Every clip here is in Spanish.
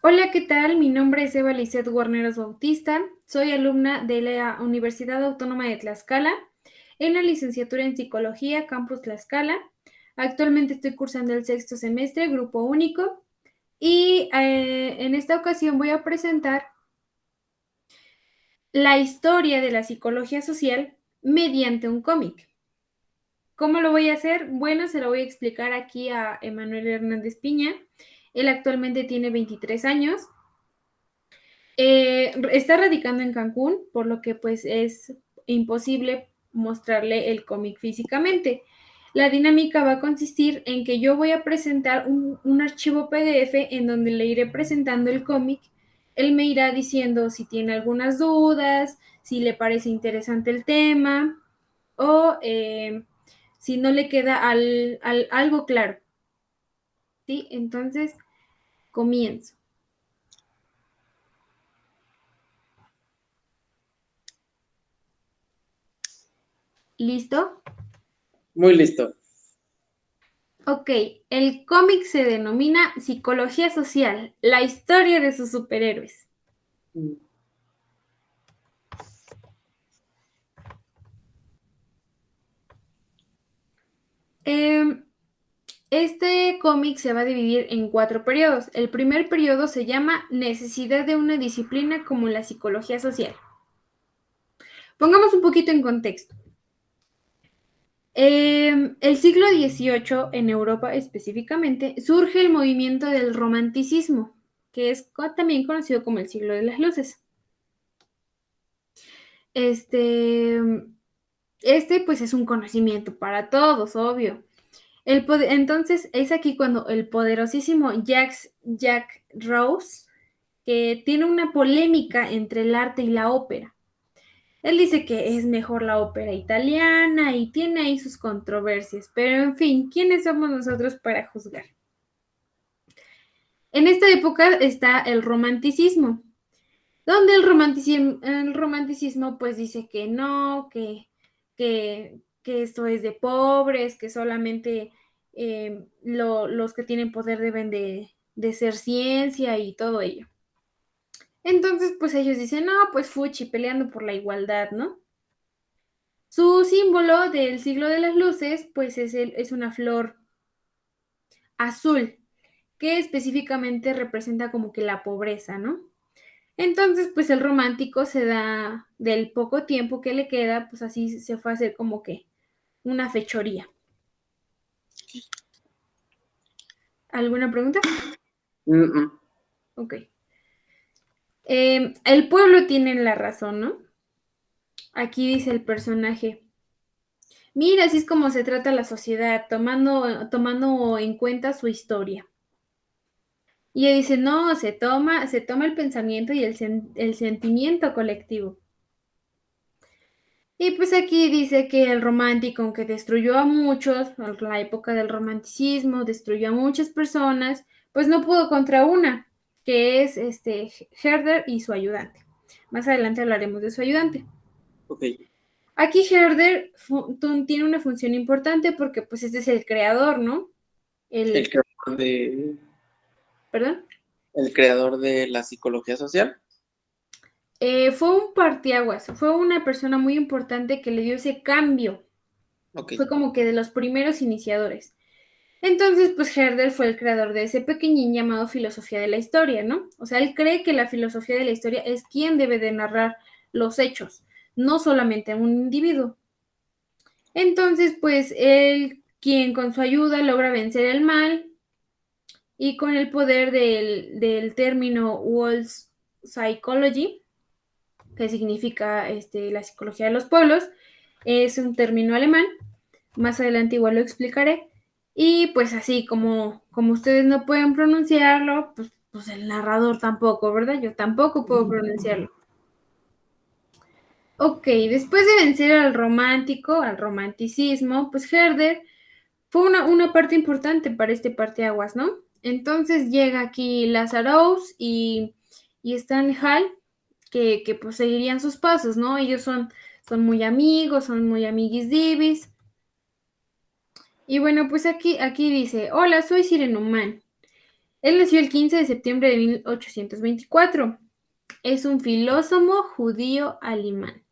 Hola, ¿qué tal? Mi nombre es Eva Lisset Guarneros Bautista. Soy alumna de la Universidad Autónoma de Tlaxcala en la licenciatura en Psicología, Campus Tlaxcala. Actualmente estoy cursando el sexto semestre, grupo único, y en esta ocasión voy a presentar la historia de la psicología social mediante un cómic. ¿Cómo lo voy a hacer? Bueno, se lo voy a explicar aquí a Emanuel Hernández Piña. Él actualmente tiene 23 años. Está radicando en Cancún, por lo que pues es imposible mostrarle el cómic físicamente. La dinámica va a consistir en que yo voy a presentar un archivo PDF en donde le iré presentando el cómic. Él me irá diciendo si tiene algunas dudas, si le parece interesante el tema o si no le queda algo claro. ¿Sí? Entonces, comienzo. ¿Listo? Muy listo. Ok, el cómic se denomina Psicología Social, la historia de sus superhéroes. Eh, este cómic se va a dividir en 4 periodos. El primer periodo se llama Necesidad de una disciplina como la psicología social. Pongamos un poquito en contexto. El siglo XVIII, en Europa específicamente, surge el movimiento del romanticismo, que es también conocido como el siglo de las luces. Este, pues es un conocimiento para todos, obvio. Entonces es aquí cuando el poderosísimo Jack Rose, que tiene una polémica entre el arte y la ópera. Él dice que es mejor la ópera italiana y tiene ahí sus controversias, pero en fin, ¿quiénes somos nosotros para juzgar? En esta época está el romanticismo, donde el romanticismo pues dice que no, que esto es de pobres, que solamente los que tienen poder deben de ser ciencia y todo ello. Entonces pues ellos dicen, no, pues fuchi, peleando por la igualdad, ¿no? Su símbolo del siglo de las luces pues es una flor azul, que específicamente representa como que la pobreza, ¿no? Entonces, pues el romántico se da del poco tiempo que le queda, pues así se fue a hacer como que una fechoría. ¿Alguna pregunta? Mm-mm. Ok. El pueblo tiene la razón, ¿no? Aquí dice el personaje. Mira, así es como se trata la sociedad, tomando en cuenta su historia. Y ella dice, no, se toma el pensamiento y el sentimiento colectivo. Y pues aquí dice que el romántico, aunque destruyó a muchos, la época del romanticismo, destruyó a muchas personas, pues no pudo contra una, que es Herder y su ayudante. Más adelante hablaremos de su ayudante. Ok. Aquí Herder tiene una función importante porque pues este es el creador, ¿no? El El, creador de, ¿Perdón? el creador de la psicología social. Fue un parteaguas, fue una persona muy importante que le dio ese cambio. Ok. Fue como que de los primeros iniciadores. Entonces, pues Herder fue el creador de ese pequeñín llamado filosofía de la historia, ¿no? O sea, él cree que la filosofía de la historia es quien debe de narrar los hechos, no solamente un individuo. Entonces, pues él, quien con su ayuda logra vencer el mal y con el poder del término World Psychology, que significa la psicología de los pueblos, es un término alemán. Más adelante igual lo explicaré. Y pues así como ustedes no pueden pronunciarlo, pues el narrador tampoco, ¿verdad? Yo tampoco puedo pronunciarlo. Ok, después de vencer al romántico, al romanticismo, pues Herder fue una parte importante para este parteaguas, ¿no? Entonces llega aquí Lazarus y Stanley Hall, que pues seguirían sus pasos, ¿no? Ellos son muy amigos, son muy amiguis divis. Y bueno, pues aquí dice, hola, soy Sirenuman. Él nació el 15 de septiembre de 1824. Es un filósofo judío alemán.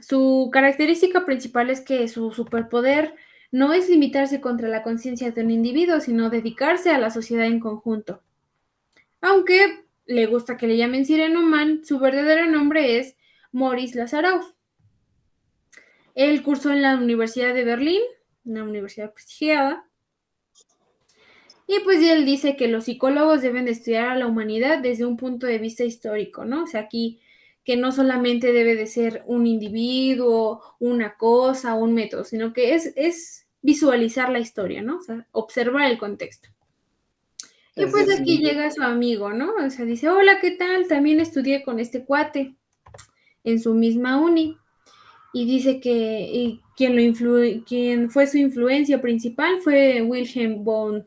Su característica principal es que su superpoder no es limitarse contra la conciencia de un individuo, sino dedicarse a la sociedad en conjunto. Aunque le gusta que le llamen Sirenoman, su verdadero nombre es Maurice Lazarus. Él cursó en la Universidad de Berlín, una universidad prestigiada, y pues él dice que los psicólogos deben de estudiar a la humanidad desde un punto de vista histórico, ¿no? O sea, aquí que no solamente debe de ser un individuo, una cosa, un método, sino que es visualizar la historia, ¿no? O sea, observar el contexto. Y Es pues aquí decir, llega su amigo, ¿no? O sea, dice, hola, ¿qué tal? También estudié con este cuate en su misma uni. Y dice que quien fue su influencia principal fue Wilhelm von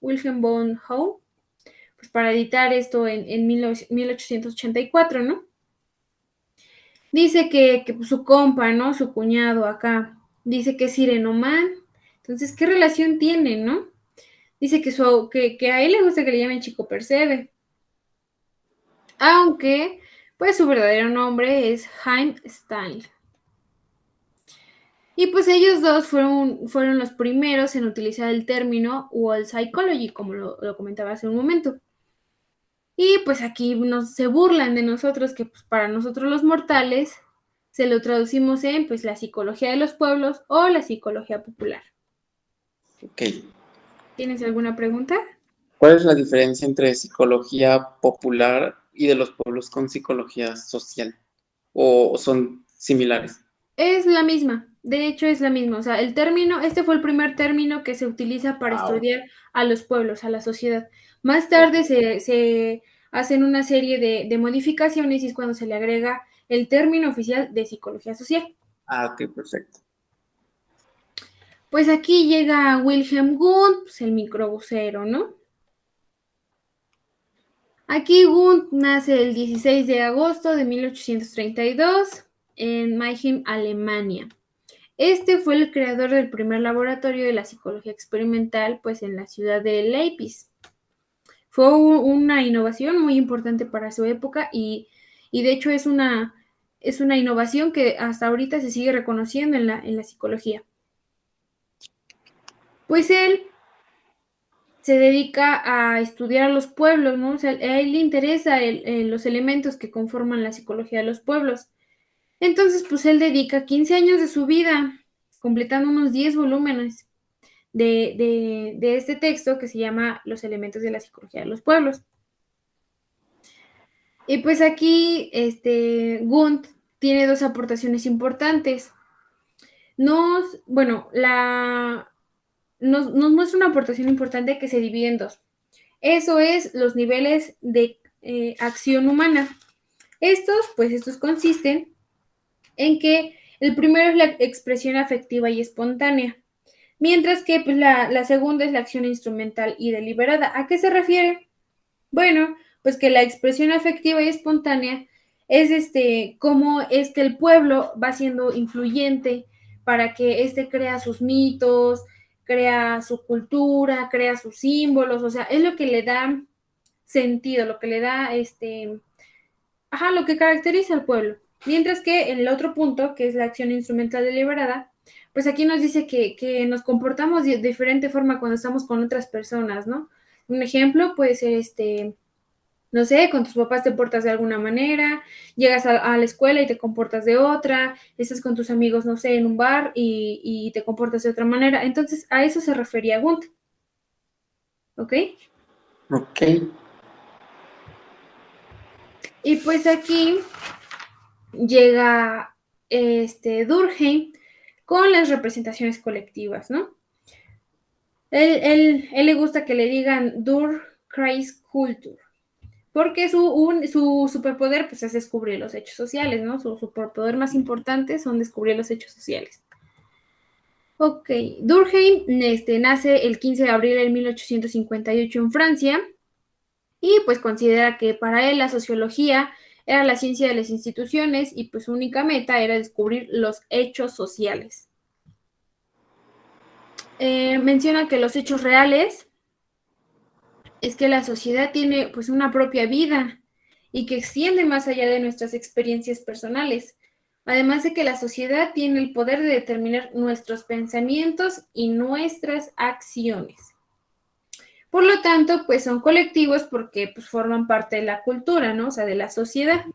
Howe, pues para editar esto en 1884, ¿no? Dice que pues, su compa, ¿no? Su cuñado acá, dice que es sirenoman. Entonces, ¿qué relación tienen, no? Dice que a él le gusta que le llamen Chico Percebe. Aunque, pues su verdadero nombre es Haim Stein. Y pues ellos dos fueron los primeros en utilizar el término World Psychology, como lo comentaba hace un momento. Y pues aquí se burlan de nosotros, que pues para nosotros los mortales se lo traducimos en pues la psicología de los pueblos o la psicología popular. ok. ¿Tienes alguna pregunta? ¿Cuál es la diferencia entre psicología popular y de los pueblos con psicología social? ¿O son similares? Es la misma, de hecho es la misma. O sea, este fue el primer término que se utiliza para Wow. estudiar a los pueblos, a la sociedad. Más tarde se hacen una serie de modificaciones y es cuando se le agrega el término oficial de psicología social. Ok, perfecto. Pues aquí llega Wilhelm Wundt, pues el microbusero, ¿no? Aquí Wundt nace el 16 de agosto de 1832 en Mannheim, Alemania. Este fue el creador del primer laboratorio de la psicología experimental, pues en la ciudad de Leipzig. Fue una innovación muy importante para su época y de hecho es una innovación que hasta ahorita se sigue reconociendo en la psicología. Pues él se dedica a estudiar a los pueblos, ¿no? O sea, a él le interesa los elementos que conforman la psicología de los pueblos. Entonces, pues él dedica 15 años de su vida, completando unos 10 volúmenes de este texto que se llama Los elementos de la psicología de los pueblos. Y pues aquí, Gunt tiene dos aportaciones importantes. Nos muestra una aportación importante que se divide en dos. Eso es los niveles de acción humana. Estos consisten en que el primero es la expresión afectiva y espontánea, mientras que pues, la segunda es la acción instrumental y deliberada. ¿A qué se refiere? Bueno, pues que la expresión afectiva y espontánea es cómo es que el pueblo va siendo influyente para que crea sus mitos, crea su cultura, crea sus símbolos, o sea, es lo que le da sentido, lo que le da lo que caracteriza al pueblo. Mientras que en el otro punto, que es la acción instrumental deliberada, pues aquí nos dice que nos comportamos de diferente forma cuando estamos con otras personas, ¿no? Un ejemplo puede ser no sé, con tus papás te portas de alguna manera, llegas a la escuela y te comportas de otra, estás con tus amigos, no sé, en un bar y te comportas de otra manera. Entonces, a eso se refería Gunt. ¿Ok? Ok. Y pues aquí llega Durkheim con las representaciones colectivas, ¿no? Él le gusta que le digan Durkreiskultur, porque su superpoder pues, es descubrir los hechos sociales, ¿no? Su superpoder más importante son descubrir los hechos sociales. Ok, Durkheim nace el 15 de abril de 1858 en Francia y pues considera que para él la sociología era la ciencia de las instituciones y pues su única meta era descubrir los hechos sociales. Menciona que los hechos reales es que la sociedad tiene pues una propia vida y que extiende más allá de nuestras experiencias personales. Además de que la sociedad tiene el poder de determinar nuestros pensamientos y nuestras acciones. Por lo tanto, pues son colectivos porque pues forman parte de la cultura, ¿no? O sea, de la sociedad.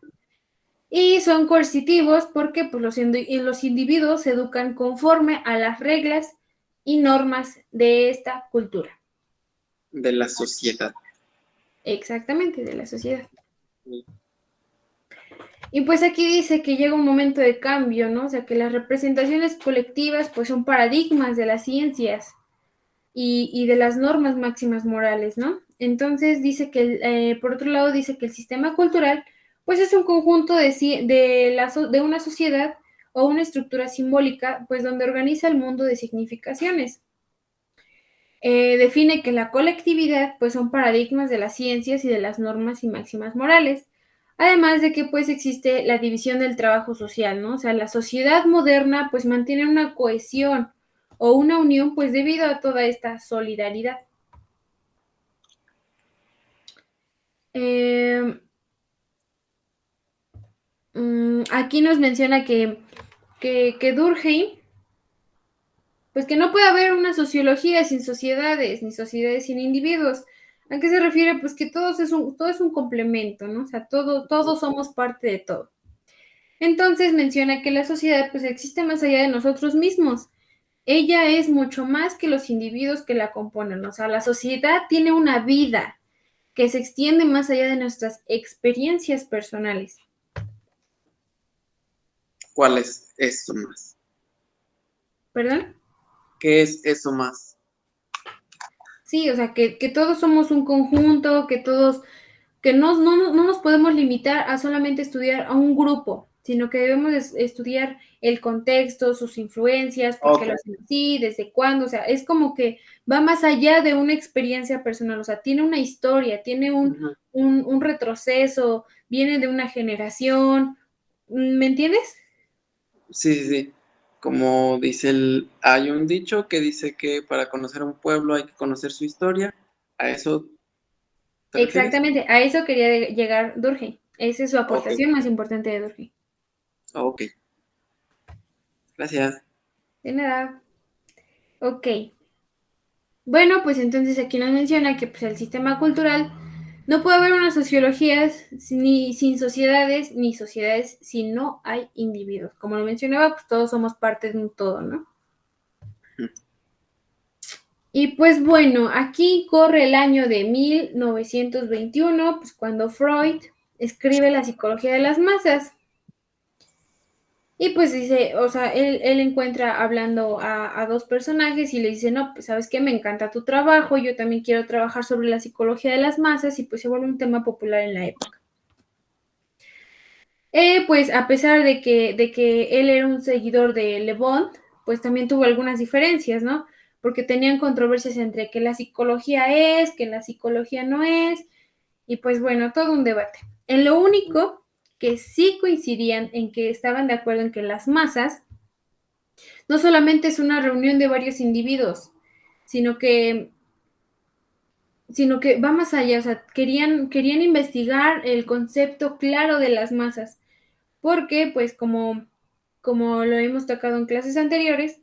Y son coercitivos porque pues, los individuos se educan conforme a las reglas y normas de esta cultura. De la sociedad. Exactamente, de la sociedad. Sí. Y pues aquí dice que llega un momento de cambio, ¿no? O sea, que las representaciones colectivas pues son paradigmas de las ciencias y de las normas máximas morales, ¿no? Entonces dice que, por otro lado, dice que el sistema cultural pues es un conjunto de una sociedad o una estructura simbólica pues donde organiza el mundo de significaciones. Define que la colectividad pues son paradigmas de las ciencias y de las normas y máximas morales. Además de que pues existe la división del trabajo social, ¿no? O sea, la sociedad moderna pues mantiene una cohesión o una unión pues debido a toda esta solidaridad. Eh, Aquí nos menciona que Durkheim, pues que no puede haber una sociología sin sociedades, ni sociedades sin individuos. ¿A qué se refiere? Pues que todo es un complemento, ¿no? O sea, todos somos parte de todo. Entonces menciona que la sociedad pues existe más allá de nosotros mismos. Ella es mucho más que los individuos que la componen. O sea, la sociedad tiene una vida que se extiende más allá de nuestras experiencias personales. ¿Cuál es eso más? ¿Perdón? ¿Qué es eso más? Sí, o sea, que todos somos un conjunto, que no nos podemos limitar a solamente estudiar a un grupo, sino que debemos estudiar el contexto, sus influencias, por qué Ok. lo hacen así, desde cuándo, o sea, es como que va más allá de una experiencia personal, o sea, tiene una historia, tiene Ujú. un retroceso, viene de una generación, ¿me entiendes? Sí, sí, sí. Como dice hay un dicho que dice que para conocer a un pueblo hay que conocer su historia. ¿A eso te refieres? Exactamente, a eso quería llegar Durkheim. Esa es su Ok, aportación más importante de Durkheim. ok. Gracias. De nada. Ok. Bueno, pues entonces aquí nos menciona que pues, el sistema cultural no puede haber una sociología ni sin sociedades, ni sociedades si no hay individuos. Como lo mencionaba, pues todos somos parte de un todo, ¿no? Ujú. Y pues bueno, aquí corre el año de 1921, pues cuando Freud escribe La psicología de las masas. Y pues dice, o sea, él encuentra hablando a dos personajes y le dice, no, pues sabes qué, me encanta tu trabajo, yo también quiero trabajar sobre la psicología de las masas y pues se vuelve un tema popular en la época. Pues a pesar de que él era un seguidor de Le Bon, pues también tuvo algunas diferencias, ¿no? Porque tenían controversias entre que la psicología es, que la psicología no es, y pues bueno, todo un debate. En lo único que sí coincidían en que estaban de acuerdo en que las masas no solamente es una reunión de varios individuos, sino que, sino que va más allá, o sea, querían investigar el concepto claro de las masas, porque pues como lo hemos tocado en clases anteriores,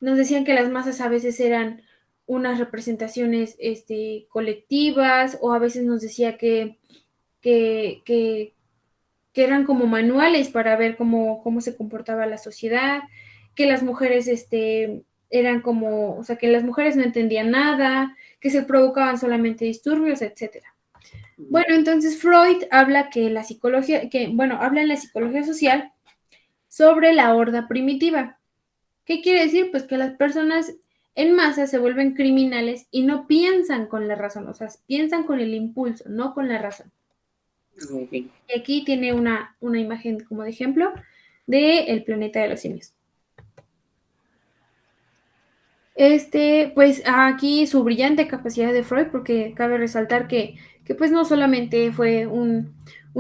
nos decían que las masas a veces eran unas representaciones colectivas o a veces nos decía que, que, que eran como manuales para ver cómo se comportaba la sociedad, que las mujeres eran como, o sea, que las mujeres no entendían nada, que se provocaban solamente disturbios, etcétera. Ujú. Bueno, entonces Freud habla que la psicología, habla en la psicología social sobre la horda primitiva. ¿Qué quiere decir? Pues que las personas en masa se vuelven criminales y no piensan con la razón, o sea, piensan con el impulso, no con la razón. Ok. Y aquí tiene una imagen como de ejemplo de El planeta de los simios. Pues aquí su brillante capacidad de Freud, porque cabe resaltar que pues no solamente fue un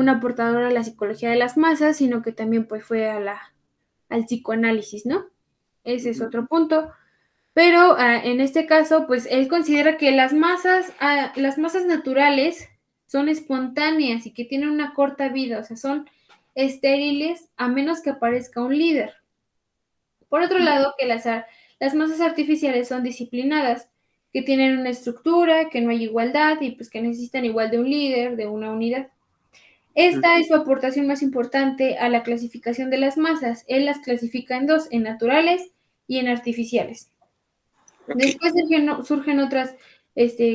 aportador a la psicología de las masas, sino que también pues fue al psicoanálisis, ¿no? Ese es Ujú. otro punto. Pero en este caso, pues él considera que las masas naturales son espontáneas y que tienen una corta vida, o sea, son estériles a menos que aparezca un líder. Por otro lado, que las masas artificiales son disciplinadas, que tienen una estructura, que no hay igualdad y pues que necesitan igual de un líder, de una unidad. Esta es su aportación más importante a la clasificación de las masas. Él las clasifica en dos, en naturales y en artificiales. Ok. Después surgen otras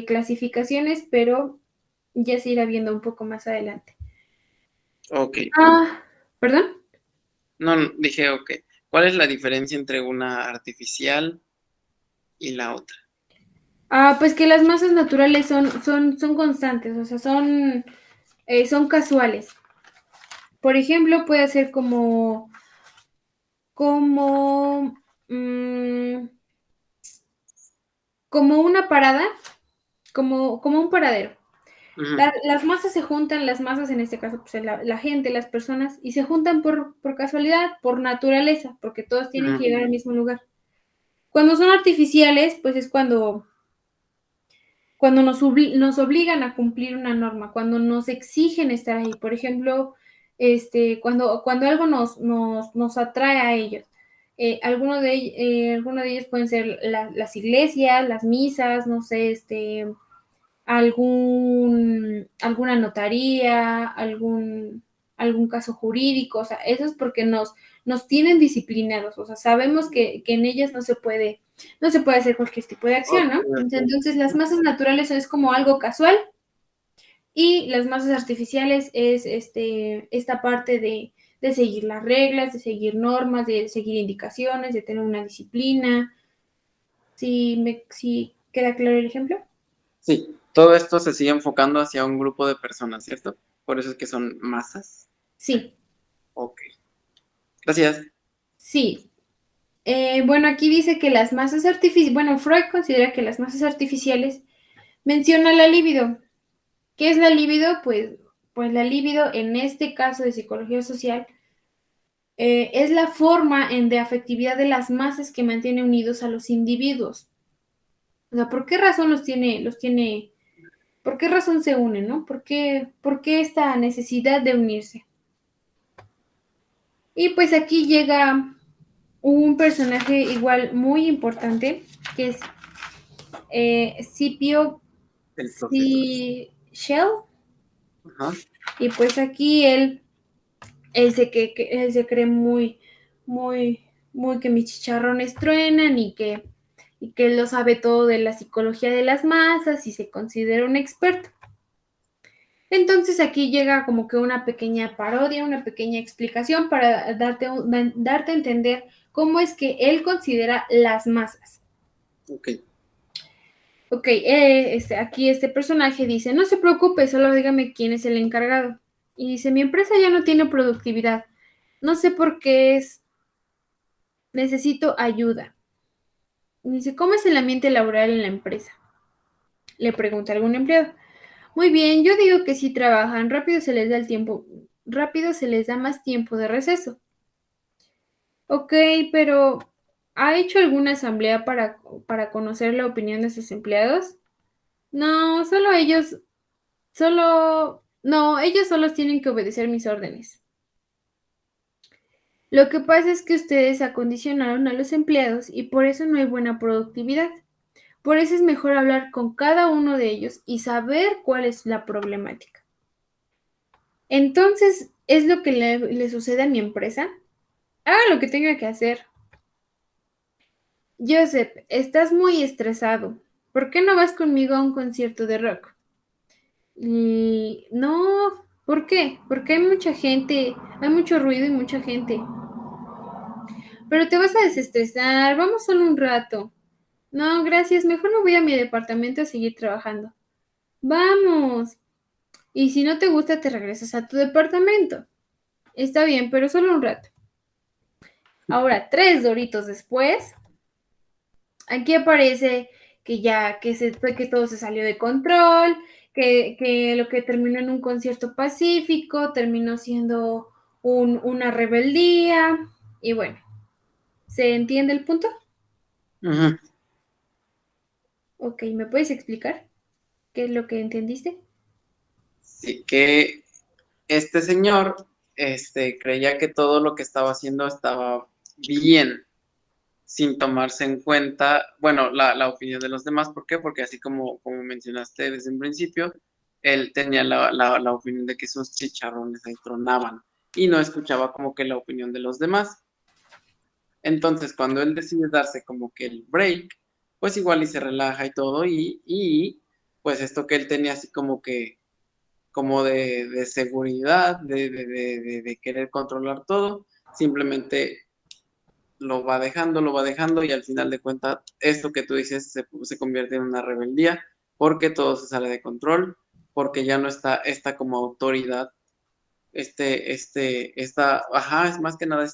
clasificaciones, pero ya se irá viendo un poco más adelante. Ok. ¿Perdón? No, dije ok. ¿Cuál es la diferencia entre una artificial y la otra? Pues que las masas naturales son constantes, o sea, son casuales. Por ejemplo, puede ser como, mm, como una parada, como un paradero. Ujú, Las masas se juntan, las masas en este caso, pues la gente, las personas, y se juntan por casualidad, por naturaleza, porque todos tienen que ujú. llegar al mismo lugar. Cuando son artificiales, pues es cuando nos obligan a cumplir una norma, cuando nos exigen estar ahí. Por ejemplo, cuando algo nos atrae a ellos. Alguno de ellos pueden ser las iglesias, las misas, no sé, alguna notaría, algún caso jurídico, o sea, eso es porque nos tienen disciplinados, o sea, sabemos que en ellas no se puede hacer cualquier tipo de acción, Ok, ¿no? ok. Entonces, las masas naturales es como algo casual y las masas artificiales es esta parte de seguir las reglas, de seguir normas, de seguir indicaciones, de tener una disciplina. ¿Sí queda claro el ejemplo? Sí, todo esto se sigue enfocando hacia un grupo de personas, ¿cierto? Por eso es que son masas. Sí, Ok. Gracias. sí. Bueno, aquí dice que las masas artificiales, bueno, Freud considera que las masas artificiales menciona la libido. ¿Qué es la libido? Pues la libido, en este caso de psicología social, es la forma de afectividad de las masas que mantiene unidos a los individuos. O sea, ¿por qué razón por qué razón se unen, ¿no? ¿Por qué esta necesidad de unirse? Y pues aquí llega un personaje igual muy importante, que es Scipio El profesor. Shell. Ajá. Y pues aquí él se cree muy, muy, muy que mis chicharrones truenan y que él lo sabe todo de la psicología de las masas y se considera un experto. Entonces aquí llega como que una pequeña parodia, una pequeña explicación para darte a entender cómo es que él considera las masas. Ok. Ok, aquí este personaje dice, no se preocupe, solo dígame quién es el encargado. Y dice, mi empresa ya no tiene productividad. No sé por qué necesito ayuda. Y dice, ¿cómo es el ambiente laboral en la empresa? Le pregunta algún empleado. Muy bien, yo digo que si trabajan, rápido se les da más tiempo de receso. Ok, pero ¿ha hecho alguna asamblea para conocer la opinión de sus empleados? No, no, ellos solos tienen que obedecer mis órdenes. Lo que pasa es que ustedes acondicionaron a los empleados y por eso no hay buena productividad. Por eso es mejor hablar con cada uno de ellos y saber cuál es la problemática. Entonces, ¿es lo que le sucede a mi empresa? Haga lo que tenga que hacer. Joseph, estás muy estresado. ¿Por qué no vas conmigo a un concierto de rock? Y no, ¿por qué? Porque hay mucha gente, hay mucho ruido y mucha gente. Pero te vas a desestresar, vamos solo un rato. No, gracias, mejor me voy a mi departamento a seguir trabajando. Vamos. Y si no te gusta, te regresas a tu departamento. Está bien, pero solo un rato. Ahora, 3 doritos después, aquí aparece que todo se salió de control, que lo que terminó en un concierto pacífico terminó siendo una rebeldía. Y bueno, ¿se entiende el punto? Ujú. Ok, ¿me puedes explicar qué es lo que entendiste? Sí, que este señor creía que todo lo que estaba haciendo estaba bien, sin tomarse en cuenta, bueno, la opinión de los demás. ¿Por qué? Porque así como mencionaste desde un principio, él tenía la opinión de que esos chicharrones ahí tronaban y no escuchaba como que la opinión de los demás. Entonces, cuando él decide darse como que el break, pues igual y se relaja y todo, y pues esto que él tenía así como que, como de seguridad, de querer controlar todo, simplemente lo va dejando y al final de cuentas, esto que tú dices se convierte en una rebeldía porque todo se sale de control, porque ya no está esta como autoridad, ajá, es más que nada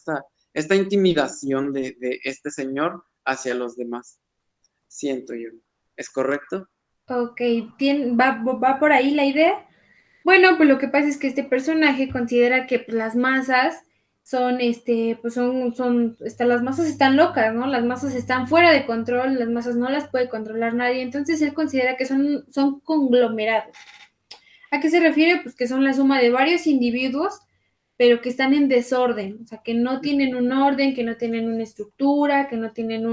esta intimidación de este señor hacia los demás, siento yo. ¿Es correcto? Ok, va por ahí la idea. Bueno, pues lo que pasa es que este personaje considera que pues, las masas son, pues las masas están locas, ¿no? Las masas están fuera de control, las masas no las puede controlar nadie, entonces él considera que son conglomerados. ¿A qué se refiere? Pues que son la suma de varios individuos, pero que están en desorden, o sea, que no tienen un orden, que no tienen una estructura, que no tienen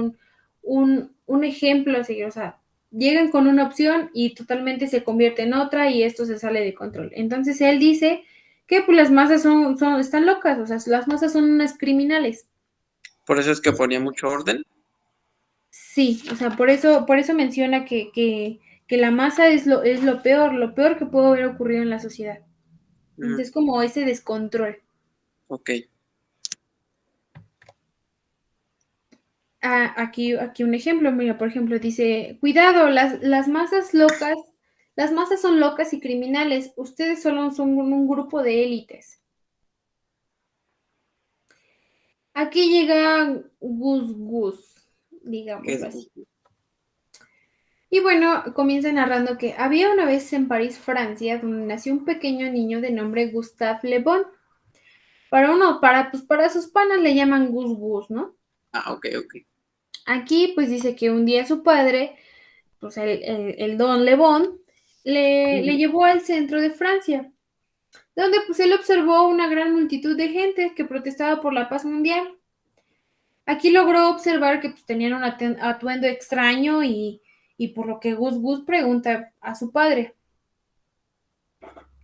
un ejemplo a seguir, o sea, llegan con una opción y totalmente se convierte en otra y esto se sale de control. Entonces él dice que pues las masas están locas, o sea, las masas son unas criminales. Por eso es que ponía mucho orden. Sí, o sea, por eso menciona que la masa es lo peor que puede haber ocurrido en la sociedad. Ujú. Entonces, como ese descontrol. Ok. Aquí un ejemplo, mira, por ejemplo, dice, cuidado, las masas locas, las masas son locas y criminales, ustedes solo son un grupo de élites. Aquí llega Gus Gus, ¿Qué digámoslo es así. gusto? Y bueno, comienza narrando que había una vez en París, Francia, donde nació un pequeño niño de nombre Gustave Le Bon. Para sus panas le llaman Gus Gus, ¿no? Ah, ok, ok. Aquí pues dice que un día su padre, pues el don Le Bon, le Ujú. llevó al centro de Francia, donde pues él observó una gran multitud de gente que protestaba por la paz mundial. Aquí logró observar que pues, tenían un atuendo extraño y por lo que Gus Gus pregunta a su padre,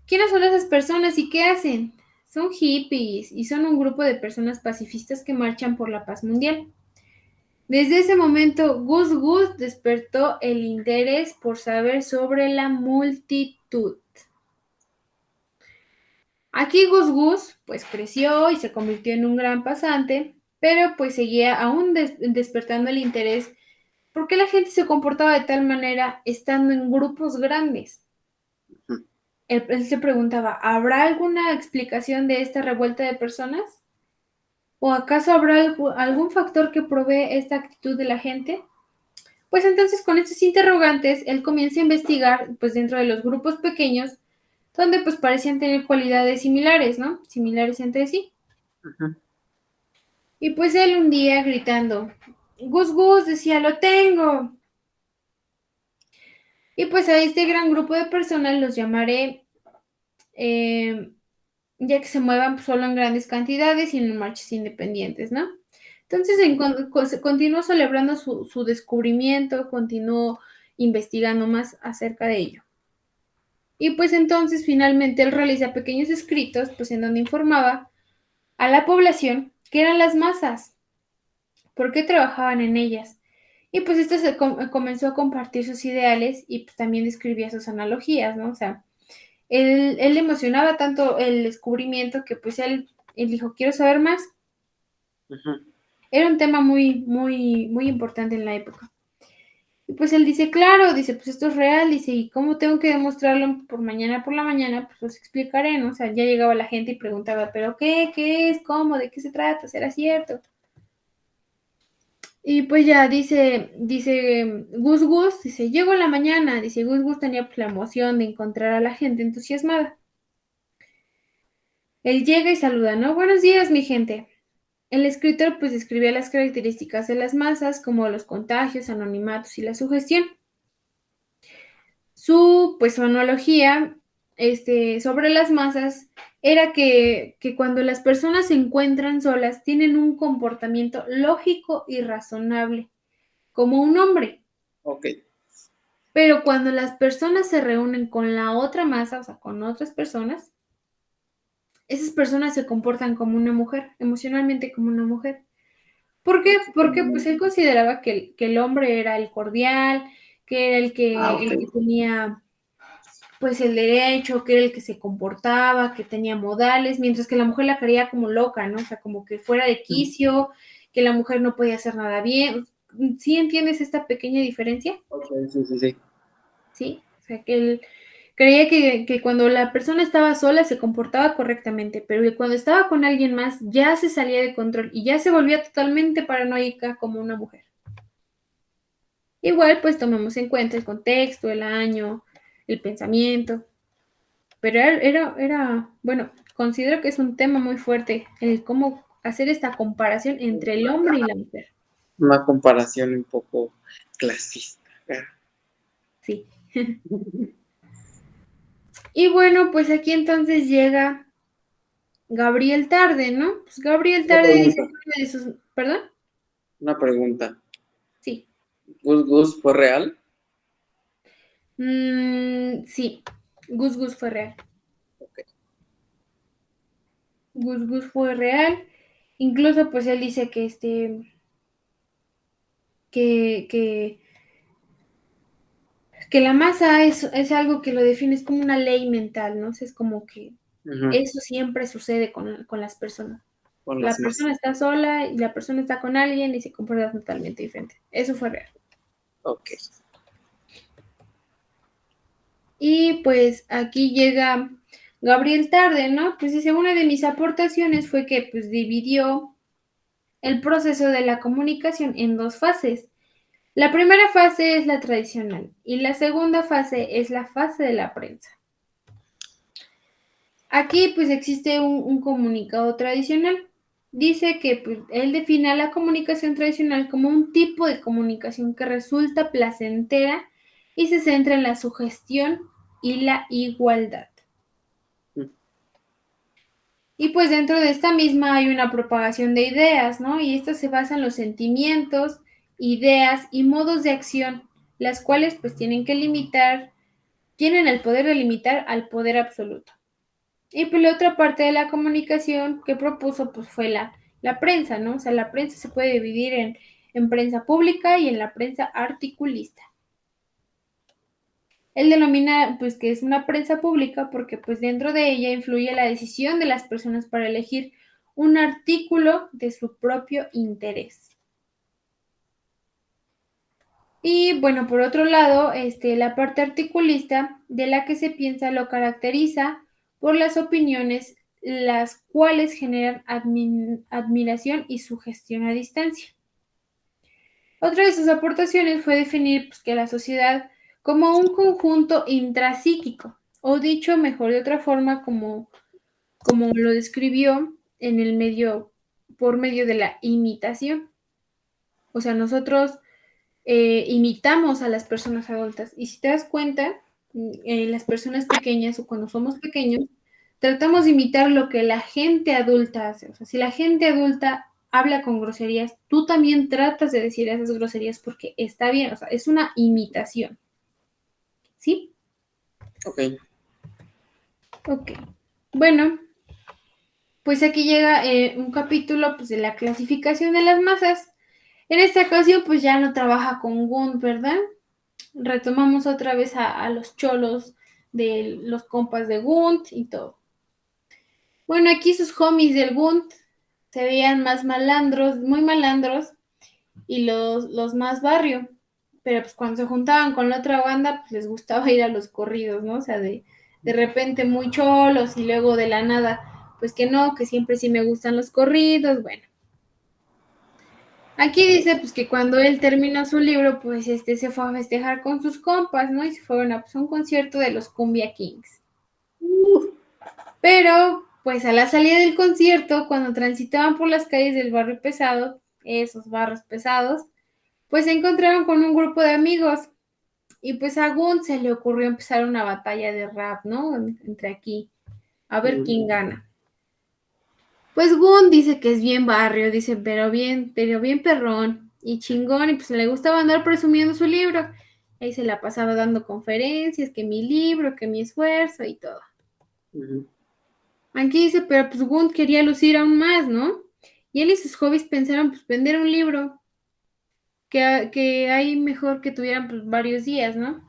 ¿quiénes son esas personas y qué hacen? Son hippies y son un grupo de personas pacifistas que marchan por la paz mundial. Desde ese momento, Gus Gus despertó el interés por saber sobre la multitud. Aquí Gus Gus pues creció y se convirtió en un gran pasante, pero pues seguía aún despertando el interés porque la gente se comportaba de tal manera estando en grupos grandes. Ujú. Él se preguntaba, ¿habrá alguna explicación de esta revuelta de personas? ¿O acaso habrá algún factor que provee esta actitud de la gente? Pues entonces con estos interrogantes él comienza a investigar pues dentro de los grupos pequeños donde pues parecían tener cualidades similares, ¿no? Similares entre sí. Ujú. Y pues él un día gritando, Gus Gus decía, lo tengo. Y pues a este gran grupo de personas los llamaré, eh, ya que se muevan solo en grandes cantidades y en marchas independientes, ¿no? Entonces continuó celebrando su descubrimiento, continuó investigando más acerca de ello. Y pues entonces finalmente él realiza pequeños escritos, pues en donde informaba a la población qué eran las masas, por qué trabajaban en ellas. Y pues esto comenzó a compartir sus ideales y pues también describía sus analogías, ¿no? O sea, él le emocionaba tanto el descubrimiento que pues él dijo, quiero saber más. Ujú. Era un tema muy importante en la época. Y pues él dice, claro, dice, pues esto es real, dice, ¿y cómo tengo que demostrarlo por la mañana? Pues los explicaré, ¿no? O sea, ya llegaba la gente y preguntaba, ¿pero qué? ¿Qué es? ¿Cómo? ¿De qué se trata? ¿Será cierto? Y pues ya dice Gus Gus, dice, llego en la mañana, dice, Gus Gus tenía pues la emoción de encontrar a la gente entusiasmada. Él llega y saluda, ¿no? Buenos días, mi gente. El escritor pues describía las características de las masas como los contagios, anonimatos y la sugestión. Su, pues, su analogía sobre las masas era que cuando las personas se encuentran solas tienen un comportamiento lógico y razonable, como un hombre. Ok. Pero cuando las personas se reúnen con la otra masa, o sea, con otras personas, esas personas se comportan como una mujer, emocionalmente como una mujer. ¿Por qué? Porque pues él consideraba que el hombre era el cordial, que era el que Ok. tenía pues el derecho, que era el que se comportaba, que tenía modales, mientras que la mujer la creía como loca, ¿no? O sea, como que fuera de quicio, que la mujer no podía hacer nada bien. ¿Sí entiendes esta pequeña diferencia? Ok, sí, sí, sí. Sí, o sea, que él creía que cuando la persona estaba sola se comportaba correctamente, pero que cuando estaba con alguien más ya se salía de control y ya se volvía totalmente paranoica como una mujer. Igual, pues tomamos en cuenta el contexto, el año, el pensamiento, pero bueno, considero que es un tema muy fuerte el cómo hacer esta comparación entre el hombre y la mujer. Una comparación un poco clasista. Sí. Y bueno, pues aquí entonces llega Gabriel Tarde, ¿no? Pues Gabriel Una Tarde dice pregunta, que una de sus, ¿perdón? una pregunta. Sí. ¿Gus Gus fue real? Sí, Gus Gus fue real. Ok. Gus Gus fue real. Incluso pues él dice que que, que, que la masa es algo que lo define, es como una ley mental, ¿no? O sea, es como que Ujú. eso siempre sucede con las personas. Con La las persona masas. está sola y la persona está con alguien y se comporta totalmente diferente. Eso fue real. Ok. Y pues aquí llega Gabriel Tarde, ¿no? Pues dice, una de mis aportaciones fue que pues dividió el proceso de la comunicación en dos fases. La primera fase es la tradicional y la segunda fase es la fase de la prensa. Aquí pues existe un comunicado tradicional. Dice que pues, él define a la comunicación tradicional como un tipo de comunicación que resulta placentera y se centra en la sugestión y la igualdad. Mm. Y pues dentro de esta misma hay una propagación de ideas, ¿no? Y esto se basa en los sentimientos, ideas y modos de acción, las cuales pues tienen el poder de limitar al poder absoluto. Y pues la otra parte de la comunicación que propuso pues fue la prensa, ¿no? O sea, la prensa se puede dividir en prensa pública y en la prensa articulista. Él denomina pues que es una prensa pública porque pues dentro de ella influye la decisión de las personas para elegir un artículo de su propio interés. Y bueno, por otro lado, la parte articulista de la que se piensa lo caracteriza por las opiniones, las cuales generan admiración y sugestión a distancia. Otra de sus aportaciones fue definir pues, que la sociedad como un conjunto intrapsíquico, o dicho mejor de otra forma, como lo describió en el medio, por medio de la imitación. O sea, nosotros imitamos a las personas adultas. Y si te das cuenta, las personas pequeñas o cuando somos pequeños, tratamos de imitar lo que la gente adulta hace. O sea, si la gente adulta habla con groserías, tú también tratas de decir esas groserías porque está bien, o sea, es una imitación. ¿Sí? Ok. Ok. Bueno, pues aquí llega un capítulo pues, de la clasificación de las masas. En esta ocasión, pues ya no trabaja con Wundt, ¿verdad? Retomamos otra vez a los cholos de los compas de Wundt y todo. Bueno, aquí sus homies del Wundt se veían más malandros, muy malandros, y los más barrio. Pero pues cuando se juntaban con la otra banda, pues les gustaba ir a los corridos, ¿no? O sea, de repente muy cholos y luego de la nada, pues que no, que siempre sí me gustan los corridos, bueno. Aquí dice pues que cuando él terminó su libro, pues se fue a festejar con sus compas, ¿no? Y se fueron a pues, un concierto de los Cumbia Kings. Pero pues a la salida del concierto, cuando transitaban por las calles del barrio pesado, esos barrios pesados, pues se encontraron con un grupo de amigos Y pues a Gun se le ocurrió empezar una batalla de rap, ¿no? Entre aquí, a ver quién gana. Pues Gun dice que es bien barrio, dice, pero bien perrón y chingón, y pues le gustaba andar presumiendo su libro. Ahí se la pasaba dando conferencias, que mi libro, que mi esfuerzo y todo. Aquí dice, pero pues Gun quería lucir aún más, ¿no? Y él y sus hobbies pensaron, pues vender un libro, que hay mejor que tuvieran pues, varios días, ¿no?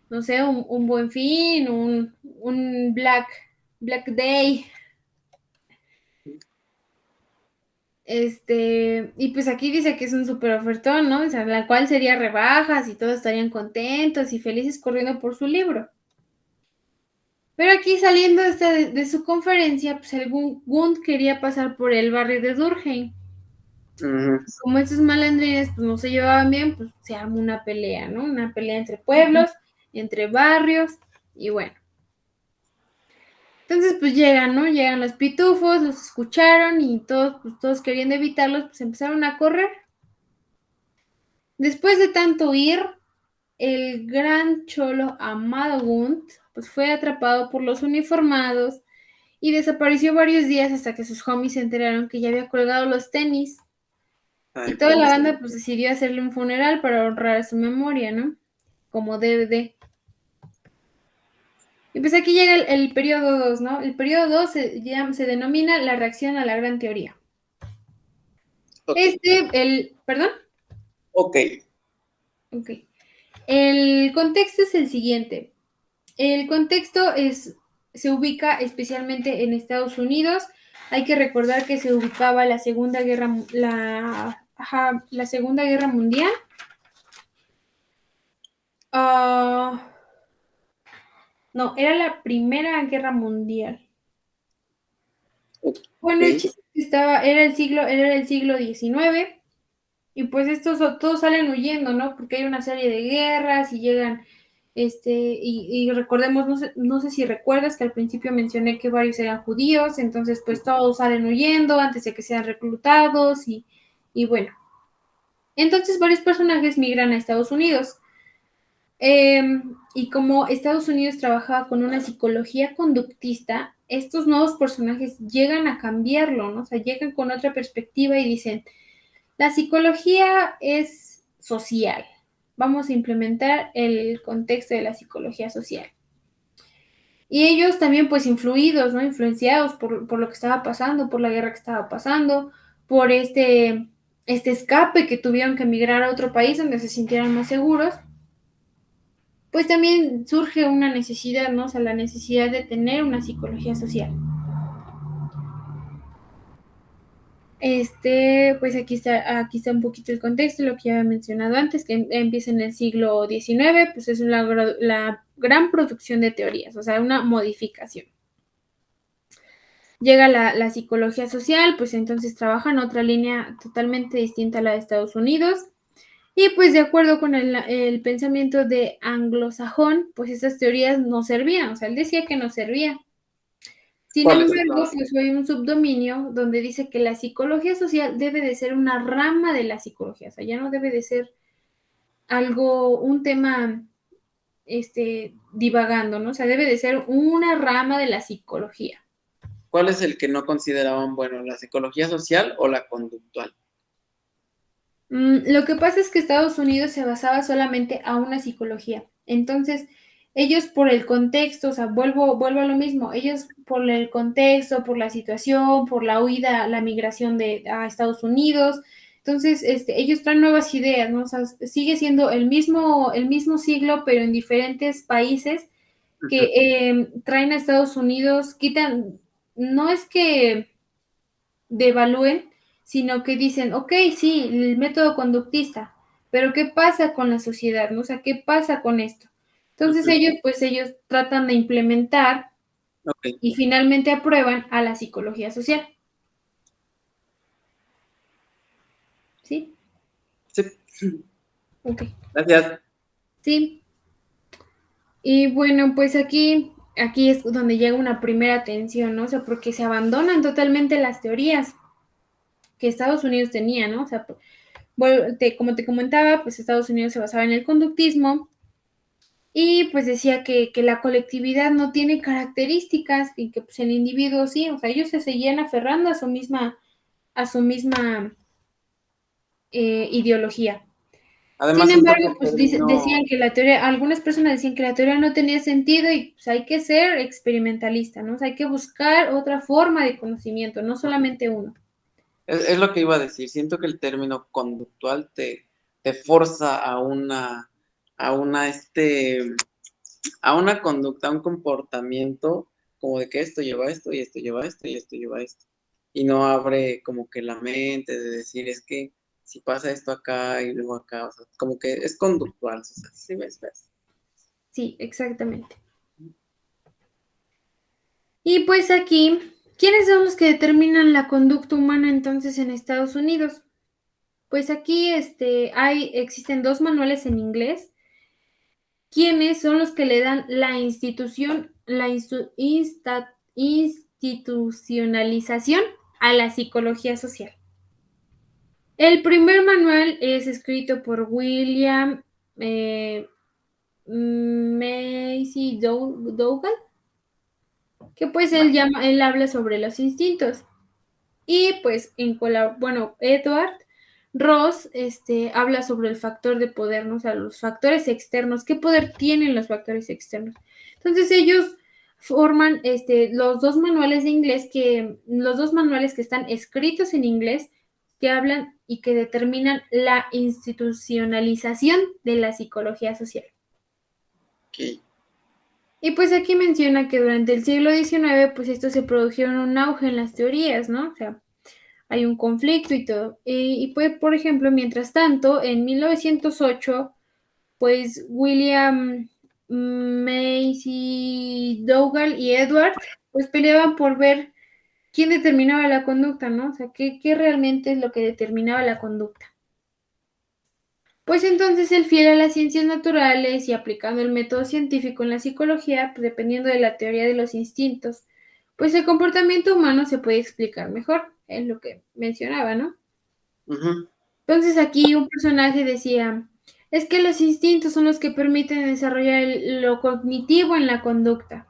No sé, un Buen Fin, un Black Day. Y pues aquí dice que es un súper ofertón, ¿no? O sea, la cual sería rebajas y todos estarían contentos y felices corriendo por su libro. Pero aquí saliendo de su conferencia, pues el Gund quería pasar por el barrio de Durkheim. Como estos malandrines pues no se llevaban bien, pues se armó una pelea, ¿no? Una pelea entre pueblos, entre barrios, y bueno. Entonces pues llegan, ¿no? Llegan los pitufos, los escucharon y todos, pues todos queriendo evitarlos, pues empezaron a correr. Después de tanto huir, el gran cholo Amado Gund pues fue atrapado por los uniformados y desapareció varios días hasta que sus homies se enteraron que ya había colgado los tenis. Y toda la banda pues decidió hacerle un funeral para honrar su memoria, ¿no? Como debe de. Y pues aquí llega el periodo 2, ¿no? El periodo 2 se denomina la reacción a la gran teoría. Okay. ¿Perdón? Ok. Ok. El contexto es el siguiente. El contexto se ubica especialmente en Estados Unidos. Hay que recordar que se ubicaba la Segunda Guerra Mundial. No, era la Primera Guerra Mundial. Bueno, el chiste era el siglo XIX, y pues estos todos salen huyendo, ¿no? Porque hay una serie de guerras y llegan, y recordemos, no sé si recuerdas que al principio mencioné que varios eran judíos, entonces pues todos salen huyendo antes de que sean reclutados y bueno. Entonces varios personajes migran a Estados Unidos. Y como Estados Unidos trabajaba con una psicología conductista, estos nuevos personajes llegan a cambiarlo, ¿no? O sea, llegan con otra perspectiva y dicen, la psicología es social. Vamos a implementar el contexto de la psicología social. Y ellos también, pues, influidos, ¿no? Influenciados por lo que estaba pasando, por la guerra que estaba pasando, por este escape que tuvieron que emigrar a otro país donde se sintieran más seguros, pues también surge una necesidad, ¿no? O sea, la necesidad de tener una psicología social. Pues aquí está un poquito el contexto, lo que ya he mencionado antes, que empieza en el siglo XIX, pues es la gran producción de teorías, o sea, una modificación. Llega la psicología social, pues entonces trabaja en otra línea totalmente distinta a la de Estados Unidos, y pues de acuerdo con el pensamiento de anglosajón, pues esas teorías no servían, o sea, él decía que no servían. Sin embargo, pues hay un subdominio donde dice que la psicología social debe de ser una rama de la psicología, o sea, ya no debe de ser un tema, divagando, ¿no? O sea, debe de ser una rama de la psicología. ¿Cuál es el que no consideraban bueno, la psicología social o la conductual? Lo que pasa es que Estados Unidos se basaba solamente a una psicología. Entonces, ellos por el contexto, o sea, vuelvo a lo mismo, ellos por el contexto, por la situación, por la huida, la migración a Estados Unidos, entonces, ellos traen nuevas ideas, ¿no? O sea, sigue siendo el mismo siglo, pero en diferentes países que traen a Estados Unidos, no es que devalúen, sino que dicen, ok, sí, el método conductista, pero ¿qué pasa con la sociedad? ¿No? O sea, ¿qué pasa con esto? Entonces ellos tratan de implementar y finalmente aprueban a la psicología social. ¿Sí? Sí. Ok. Gracias. Sí. Y bueno, pues aquí es donde llega una primera tensión, ¿no? O sea, porque se abandonan totalmente las teorías que Estados Unidos tenía, ¿no? O sea, como te comentaba, pues Estados Unidos se basaba en el conductismo Y pues decía que la colectividad no tiene características y que pues el individuo sí, o sea, ellos se seguían aferrando a su misma ideología. Además, Sin siento que embargo, el pues decían término, que la teoría, algunas personas decían que la teoría no tenía sentido y pues hay que ser experimentalista, ¿no? O sea, hay que buscar otra forma de conocimiento, no solamente uno. es lo que iba a decir, siento que el término conductual te forza a una, a una conducta, a un comportamiento, como de que esto lleva a esto, y esto lleva a esto, y esto lleva a esto. Y no abre como que la mente de decir, es que si pasa esto acá y luego acá, o sea, como que es conductual, o sea, sí ves. Sí, exactamente. Y pues aquí, ¿quiénes son los que determinan la conducta humana entonces en Estados Unidos? Pues aquí existen dos manuales en inglés. ¿Quiénes son los que le dan la institucionalización a la psicología social? El primer manual es escrito por William Macy Dougal, que pues él habla sobre los instintos. Y pues Edward Ross habla sobre el factor de poder, ¿no? O sea, los factores externos, ¿qué poder tienen los factores externos? Entonces ellos forman los dos manuales que están escritos en inglés, que hablan y que determinan la institucionalización de la psicología social. Okay. Y pues aquí menciona que durante el siglo XIX, pues esto se produjeron un auge en las teorías, ¿no? O sea, hay un conflicto y todo. Y pues, por ejemplo, mientras tanto, en 1908, pues William Macy Dougal y Edward, pues peleaban por ver quién determinaba la conducta, ¿no? O sea, qué realmente es lo que determinaba la conducta. Pues entonces el fiel a las ciencias naturales y aplicando el método científico en la psicología, pues dependiendo de la teoría de los instintos, pues el comportamiento humano se puede explicar mejor, es lo que mencionaba, ¿no? Uh-huh. Entonces aquí un personaje decía, es que los instintos son los que permiten desarrollar lo cognitivo en la conducta.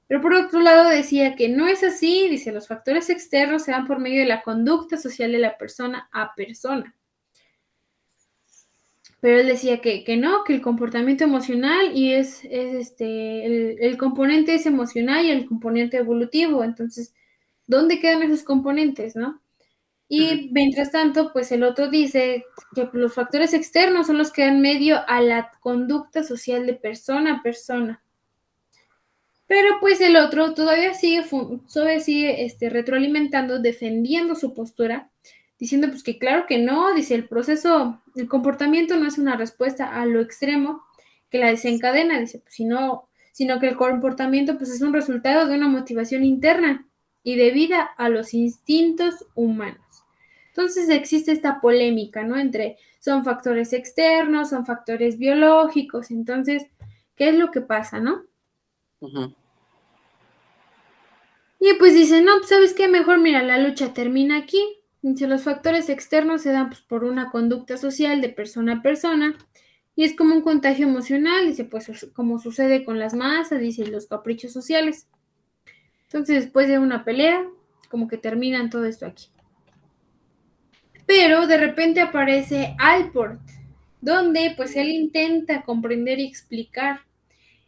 Pero por otro lado decía que no es así, dice, los factores externos se dan por medio de la conducta social de la persona a persona. Pero él decía que no, que el comportamiento emocional y el componente es emocional y el componente evolutivo. Entonces, ¿dónde quedan esos componentes, no? Uh-huh. Y mientras tanto, pues el otro dice que los factores externos son los que dan medio a la conducta social de persona a persona. Pero pues el otro todavía sigue retroalimentando, defendiendo su postura, diciendo pues que claro que no, dice el comportamiento no es una respuesta a lo extremo que la desencadena, dice, pues, sino que el comportamiento pues es un resultado de una motivación interna y debida a los instintos humanos. Entonces existe esta polémica, ¿no? Entre son factores externos, son factores biológicos, entonces, ¿qué es lo que pasa, no? Uh-huh. Y pues dicen, no, pues sabes qué, mejor mira, la lucha termina aquí. Dice, los factores externos se dan pues, por una conducta social de persona a persona y es como un contagio emocional, dice, pues como sucede con las masas, dice, los caprichos sociales. Entonces, después de una pelea, como que terminan todo esto aquí. Pero de repente aparece Alport, donde pues él intenta comprender y explicar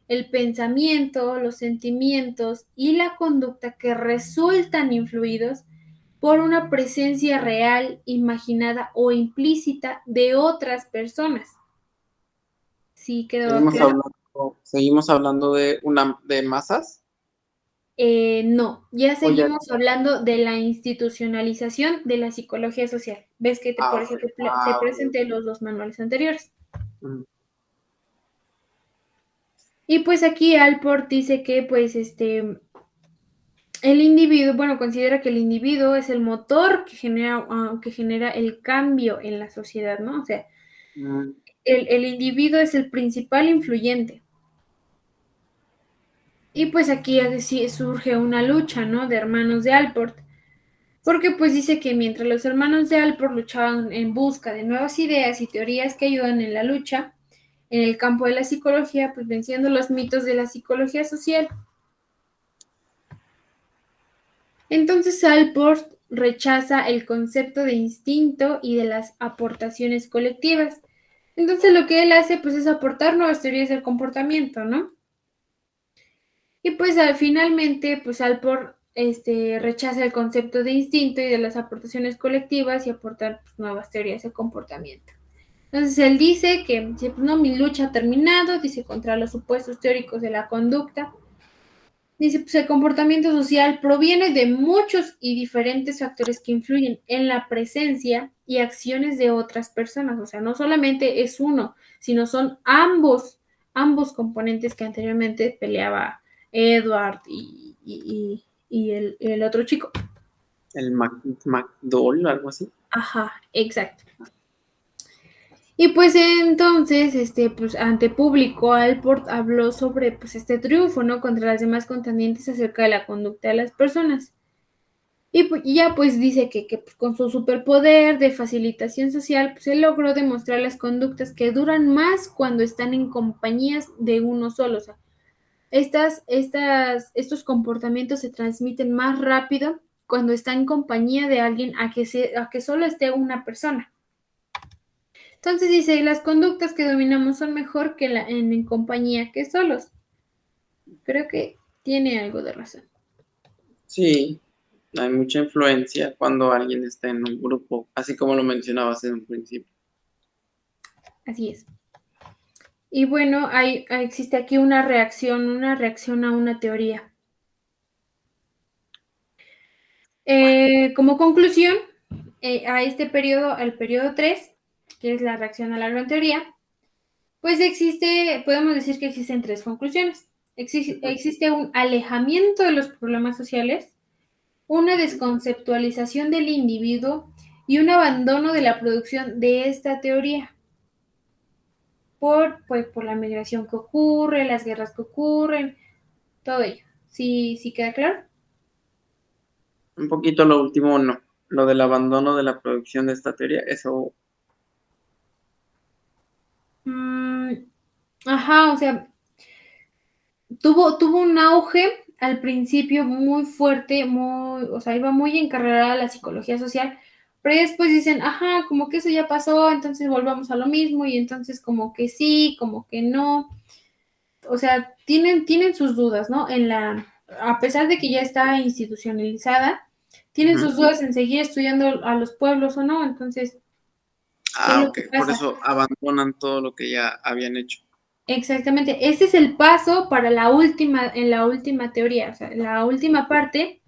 el pensamiento, los sentimientos y la conducta que resultan influidos por una presencia real, imaginada o implícita de otras personas. ¿Sí quedó claro? Seguimos hablando de masas, No, ya o ya. seguimos hablando de la institucionalización de la psicología social. Ves que por Ok. eso te presenté los dos manuales anteriores. Uh-huh. Y pues aquí Alport dice que pues el individuo, bueno, considera que el individuo es el motor que genera el cambio en la sociedad, ¿no? O sea, Uh-huh. el individuo es el principal influyente. Y pues aquí sí surge una lucha, ¿no? De hermanos de Alport, porque pues dice que mientras los hermanos de Alport luchaban en busca de nuevas ideas y teorías que ayudan en la lucha, en el campo de la psicología, pues venciendo los mitos de la psicología social. Entonces Alport rechaza el concepto de instinto y de las aportaciones colectivas. Entonces lo que él hace pues es aportar nuevas teorías del comportamiento, ¿no? Y pues finalmente pues Alport rechaza el concepto de instinto y de las aportaciones colectivas y aportar pues, nuevas teorías del comportamiento. Entonces él dice que no, mi lucha ha terminado, dice contra los supuestos teóricos de la conducta. Dice, pues el comportamiento social proviene de muchos y diferentes factores que influyen en la presencia y acciones de otras personas. O sea, no solamente es uno, sino son ambos componentes que anteriormente peleaba Edward y el otro chico. El McDowell, algo así. Ajá, exacto. Y pues entonces, pues ante público, Alport habló sobre pues este triunfo, ¿no? Contra las demás contendientes acerca de la conducta de las personas. Y ya pues dice que pues, con su superpoder de facilitación social, pues él logró demostrar las conductas que duran más cuando están en compañías de uno solo. O sea, estos comportamientos se transmiten más rápido cuando está en compañía de alguien a que solo esté una persona. Entonces dice, las conductas que dominamos son mejor que en compañía que solos. Creo que tiene algo de razón. Sí, hay mucha influencia cuando alguien está en un grupo, así como lo mencionabas en un principio. Así es. Y bueno, existe aquí una reacción a una teoría. Como conclusión, a este periodo, al periodo 3, que es la reacción a la gran teoría, pues podemos decir que existen tres conclusiones. Existe un alejamiento de los problemas sociales, una desconceptualización del individuo y un abandono de la producción de esta teoría por la migración que ocurre, las guerras que ocurren, todo ello. ¿Sí queda claro? Un poquito lo último, no. Lo del abandono de la producción de esta teoría, eso. Ajá, o sea, tuvo un auge al principio muy fuerte, o sea, iba muy encarregada la psicología social, pero después dicen, ajá, como que eso ya pasó, entonces volvamos a lo mismo, y entonces como que sí, como que no. O sea, tienen sus dudas, ¿no? A pesar de que ya está institucionalizada, tienen sus dudas en seguir estudiando a los pueblos o no, entonces, ¿qué es lo Ok, que por pasa? eso abandonan todo lo que ya habían hecho. Exactamente, ese es el paso para en la última teoría, o sea, la última parte